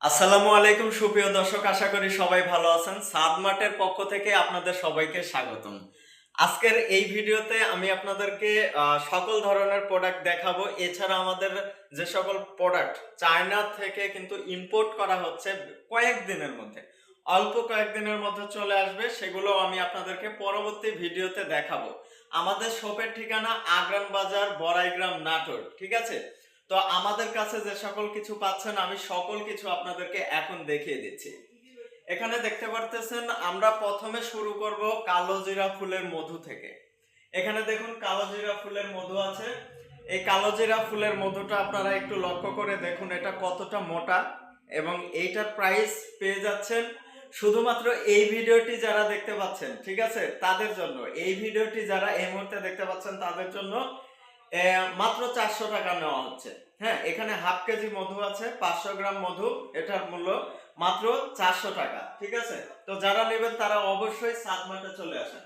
আসসালামু আলাইকুম সুপ্রিয় দর্শক, আশা করি সবাই ভালো আছেন। সাদ মার্টের পক্ষ থেকে আপনাদের সবাইকে স্বাগতম। আজকের এই ভিডিওতে আমি আপনাদেরকে সকল ধরনের প্রোডাক্ট দেখাবো। এছাড়া আমাদের যে সকল প্রোডাক্ট চায়না থেকে কিন্তু ইম্পোর্ট করা হচ্ছে কয়েকদিনের মধ্যে, অল্প কয়েকদিনের মধ্যে চলে আসবে, সেগুলো আমি আপনাদেরকে পরবর্তী ভিডিওতে দেখাবো। আমাদের শপের ঠিকানা আগ্রান বাজার, বড়াইগ্রাম, নাটোর। ঠিক আছে, তো আমাদের কাছে যে সকল কিছু পাচ্ছেন আমি সকল কিছু আপনাদেরকে এখন দেখিয়ে দিচ্ছি। এখানে দেখতে পারতেছেন, আমরা প্রথমে শুরু করব কালো জিরা ফুলের মধু থেকে। এখানে দেখুন কালো জিরা ফুলের মধু আছে। এই কালো জিরা ফুলের মধুটা আপনারা একটু লক্ষ্য করে দেখুন এটা কতটা মোটা, এবং এইটার প্রাইস পেয়ে যাচ্ছেন শুধুমাত্র এই ভিডিওটি যারা দেখতে পাচ্ছেন, ঠিক আছে, তাদের জন্য। এই ভিডিওটি যারা এই মুহূর্তে দেখতে পাচ্ছেন তাদের জন্য মাত্র 400 টাকা নেওয়া হচ্ছে। হ্যাঁ, এখানে হাফ কেজি মধু আছে, 500 গ্রাম মধু, এটার মূল্য মাত্র 400 টাকা। ঠিক আছে, তো যারা নেবেন তারা অবশ্যই সাদ মার্টে চলে আসেন।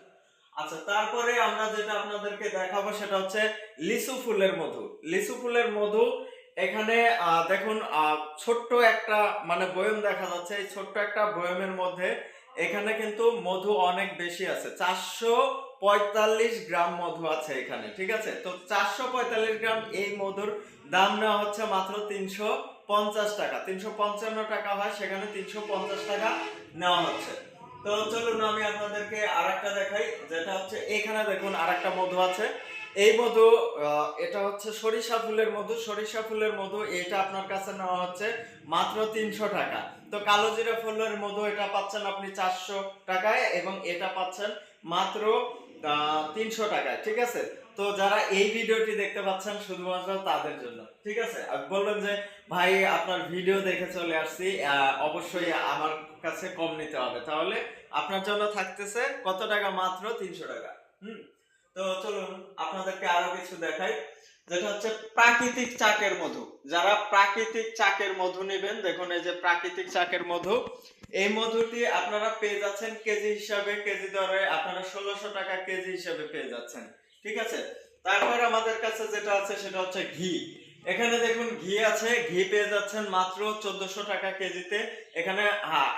আচ্ছা, তারপরে আমরা যেটা আপনাদেরকে দেখাবো সেটা হচ্ছে লিচু ফুলের মধু। লিচু ফুলের মধু এখানে দেখুন, ছোট্ট একটা মানে বয়ম দেখা যাচ্ছে। এই ছোট্ট একটা বয়মের মধ্যে এখানে কিন্তু মধু অনেক বেশি আছে, 445 গ্রাম মধু আছে এখানে। ঠিক আছে, তো 445 গ্রাম এই মধুর দাম নেওয়া হচ্ছে মাত্র 350 টাকা। 355 টাকা হয়, সেখানে 350 টাকা নেওয়া হচ্ছে। তো চলুন আমি আপনাদেরকে আরেকটা দেখাই, যেটা হচ্ছে এখানে দেখুন আরেকটা মধু আছে। এই মধু এটা হচ্ছে সরিষা ফুলের মধু। সরিষা ফুলের মধু এটা আপনার কাছে নেওয়া হচ্ছে মাত্র 300 টাকা। তো কালো জিরা ফুলের মধু এটা পাচ্ছেন আপনি 400 টাকায়, এবং এটা পাচ্ছেন মাত্র 300 টাকায়। ঠিক আছে, তো যারা এই ভিডিওটি দেখতে পাচ্ছেন শুধুমাত্র তাদের জন্য। ঠিক আছে, আর বলবেন যে ভাই আপনার ভিডিও দেখে চলে আসছি, অবশ্যই আমার কাছে কম নিতে হবে, তাহলে আপনার জন্য থাকতেছে কত টাকা? মাত্র 300 টাকা। তো চলুন আপনাদেরকে আরো কিছু দেখাই, যেটা হচ্ছে প্রাকৃতিক চাকের মধু। যারা প্রাকৃতিক চাকের মধু নেবেন, দেখুন এই যে প্রাকৃতিক চাকের মধু। এই মধুটি আপনারা পেয়ে যাচ্ছেন কেজি হিসাবে, কেজি দরে আপনারা 1600 টাকা কেজি হিসাবে পেয়ে যাচ্ছেন। ঠিক আছে, তারপর আমাদের কাছে যেটা আছে সেটা হচ্ছে ঘি। এখানে দেখুন ঘি আছে, ঘি পেয়ে যাচ্ছেন মাত্র 1400 টাকা কেজিতে। এখানে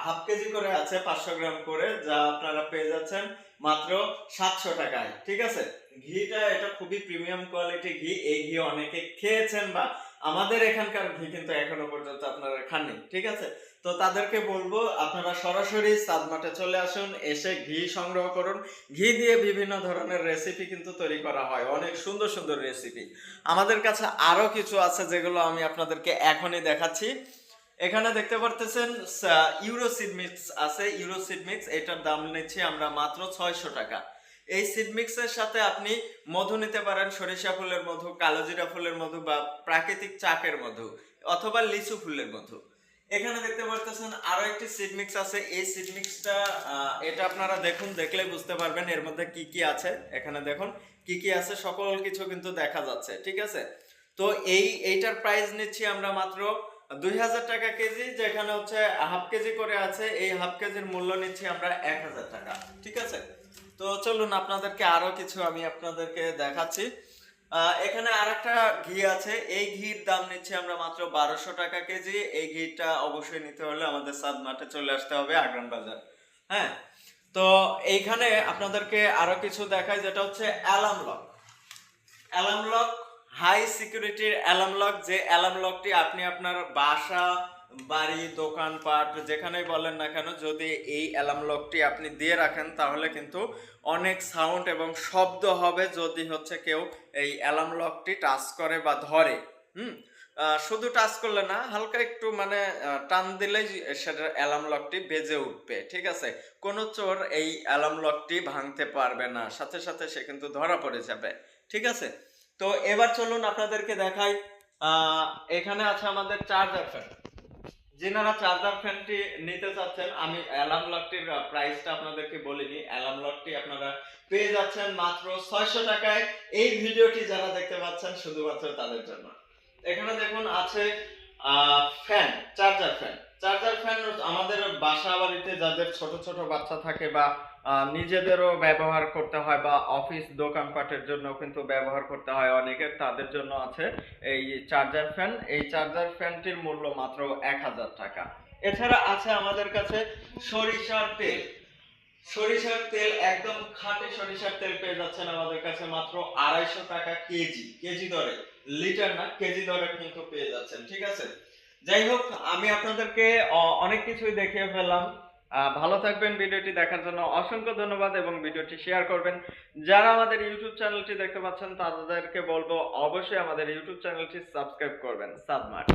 হাফ কেজি করে আছে, 500 গ্রাম করে, যা আপনারা পেয়ে যাচ্ছেন মাত্র 700 টাকায়। ঠিক আছে, ঘিটা এটা খুবই প্রিমিয়াম কোয়ালিটি ঘি। এই ঘি অনেকে খেয়েছেন, বা আমাদের এখানকার ঘি কিন্তু এখনো পর্যন্ত আপনারা খাননি। ঠিক আছে, তো তাদেরকে বলবো আপনারা সরাসরি সাদ মার্টে চলে আসুন, এসে ঘি সংগ্রহ করুন। ঘি দিয়ে বিভিন্ন ধরনের রেসিপি কিন্তু তৈরি করা হয়, অনেক সুন্দর সুন্দর রেসিপি। আমাদের কাছে আরো কিছু আছে যেগুলো আমি আপনাদেরকে এখনই দেখাচ্ছি। এখানে দেখতে পারতেছেন ইউরো সিড মিক্স আছে। ইউরো সিড মিক্স এটার দাম নিচ্ছি আমরা মাত্র 600 টাকা। এই সিড মিক্সের সাথে আপনি মধু নিতে পারেন, সরিষা ফুলের মধু, কালোজিরা ফুলের মধু, বা প্রাকৃতিক চাকের মধু, অথবা লিচু ফুলের মধু। এখানে দেখতে পারতেছেন আরো একটি সিড মিক্স আছে। এই সিড মিক্সটা এটা আপনারা দেখুন, দেখলে বুঝতে পারবেন এর মধ্যে কি কি আছে। এখানে দেখুন কি কি আছে, সকল কিছু কিন্তু দেখা যাচ্ছে। ঠিক আছে, তো এইটার প্রাইস নিচ্ছি আমরা মাত্র 2000 টাকা কেজি, যেখানে হচ্ছে হাফ কেজি করে আছে। এই হাফ কেজির মূল্য নিচ্ছি আমরা 1000 টাকা। ঠিক আছে, তো চলুন আপনাদেরকে আরো কিছু আমি আপনাদেরকে দেখাচ্ছি। এখানে আরেকটা ঘি আছে। এই ঘির দাম নিচ্ছি আমরা মাত্র 1200 টাকা কেজি। এই ঘিটা অবশ্যই নিতে হলে আমাদের সাদ মার্টে চলে আসতে হবে, আগ্রান বাজার। হ্যাঁ, তো এইখানে আপনাদেরকে আরো কিছু দেখাই, যেটা হচ্ছে alarm lock. Alarm lock, high সিকিউরিটির অ্যালার্ম লক। যে অ্যালার্ম লকটি আপনি আপনার বাসা, বাড়ি, দোকানপাট যেখানেই বলেন না কেন, যদি এই অ্যালার্ম লকটি আপনি দিয়ে রাখেন তাহলে কিন্তু অনেক সাউন্ড এবং শব্দ হবে যদি হচ্ছে কেউ এই অ্যালার্ম লকটি টাচ করে বা ধরে। হুম শুধু টাচ করলে না, হালকা একটু মানে টান দিলেই সেটার অ্যালার্ম লকটি বেজে উঠবে। ঠিক আছে, কোনো চোর এই অ্যালার্ম লকটি ভাঙতে পারবে না, সাথে সাথে সে কিন্তু ধরা পড়ে যাবে। ঠিক আছে, তো এবার চলুন আপনাদেরকে দেখাই। এখানে আছে আমাদের চার্জার ফ্যান। যিনারা চার্জার ফ্যানটি নিতে চাচ্ছেন, আমি অ্যালার্ম লকটির প্রাইসটা আপনাদেরকে বলিনি। অ্যালার্ম লকটি আপনারা পেয়ে যাচ্ছেন মাত্র 600 টাকায়। এই ভিডিওটি যারা দেখতে পাচ্ছেন শুধুমাত্র তাদের জন্য। এখানে দেখুন আছে fan, charger fan. Charger fan আমাদের বাসা বাড়িতে যাদের ছোট ছোট বাচ্চা থাকে, বা নিজেদেরও ব্যবহার করতে হয়, বা অফিস দোকানপাটের জন্য কিন্তু ব্যবহার করতে হয় অনেকের, তাদের জন্য আছে এই চার্জার ফ্যান। এই চার্জার ফ্যানটির মূল্য মাত্র 1000 টাকা। এছাড়া আছে আমাদের কাছে সরিষার তেল। সরিষার তেল একদম খাঁটি সরিষার তেল পেয়ে যাচ্ছেন আমাদের কাছে মাত্র 250 টাকা কেজি, কেজি দরে, লিটার না কেজি দরে কিন্তু পেয়ে যাচ্ছেন। ঠিক আছে, যাই হোক আমি আপনাদেরকে অনেক কিছুই দেখিয়ে ফেললাম। ভালো থাকবেন, ভিডিওটি দেখার জন্য অসংখ্য ধন্যবাদ এবং ভিডিওটি শেয়ার করবেন। যারা আমাদের ইউটিউব চ্যানেলটি দেখতে পাচ্ছেন তাদেরকে বলবো অবশ্যই আমাদের ইউটিউব চ্যানেলটি সাবস্ক্রাইব করবেন। সাদমার্ট।